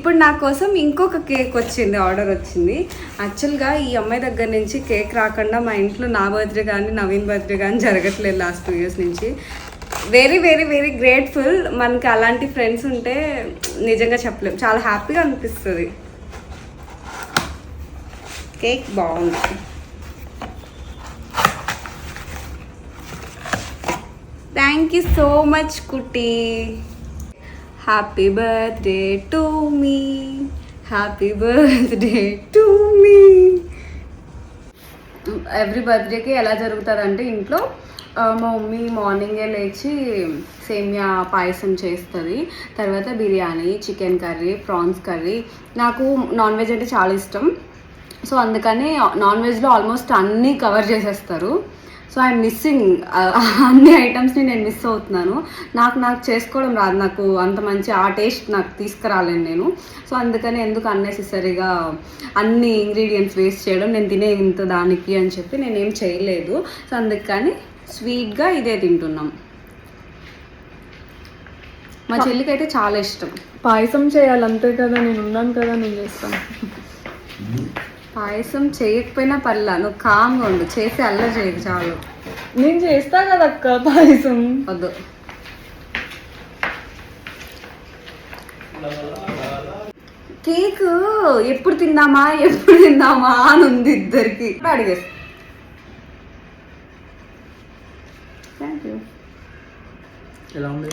ఇప్పుడు నా కోసం ఇంకొక కేక్ వచ్చింది, ఆర్డర్ వచ్చింది. యాక్చువల్గా ఈ అమ్మాయి దగ్గర నుంచి కేక్ రాకుండా మా ఇంట్లో నా బర్త్డే కానీ నవీన్ బర్త్డే కానీ జరగట్లేదు లాస్ట్ 2 years నుంచి. Very very very grateful. మనకి అలాంటి ఫ్రెండ్స్ ఉంటే నిజంగా చెప్పలేం, చాలా హ్యాపీగా అనిపిస్తుంది. కేక్ బాగుంది. థ్యాంక్ యూ సో మచ్ కుట్టి. Happy birthday to me, happy birthday to me. Every బర్త్డేకి ఎలా జరుగుతుందంటే ఇంట్లో మా మమ్మీ మార్నింగే లేచి సేమియా పాయసం చేస్తుంది, తర్వాత biryani, chicken curry, prawns curry. నాకు నాన్ వెజ్ అంటే చాలా ఇష్టం, సో అందుకని నాన్ వెజ్లో ఆల్మోస్ట్ అన్నీ కవర్ చేసేస్తారు. సో ఐఎమ్ మిస్సింగ్ అన్ని ఐటమ్స్ని నేను మిస్ అవుతున్నాను. నాకు చేసుకోవడం రాదు, నాకు అంత మంచి ఆ టేస్ట్ నాకు తీసుకురాలేను నేను. సో అందుకని ఎందుకు అన్నెసెసరీగా అన్ని ఇంగ్రీడియంట్స్ వేస్ట్ చేయడం, నేను తినే ఇంత దానికి అని చెప్పి నేనేం చేయలేదు. సో అందుకని స్వీట్గా ఇదే తింటున్నాం. మా చెల్లికి అయితే చాలా ఇష్టం. పాయసం చేయాలి అంతే కదా, నేను ఉన్నాను కదా, నేను చేస్తాను. పాయసం చేయకపోయినా పర్లా, నువ్వు కామ్గా ఉండు, చేసి అల్లరి చేయకు చాలు. నేను చేస్తా కదా అక్క పాయసం. వద్దు. కేక్ ఎప్పుడు తిందామా అని ఉంది ఇద్దరికి. అడిగేసి థ్యాంక్ యూ. ఎలా ఉంది?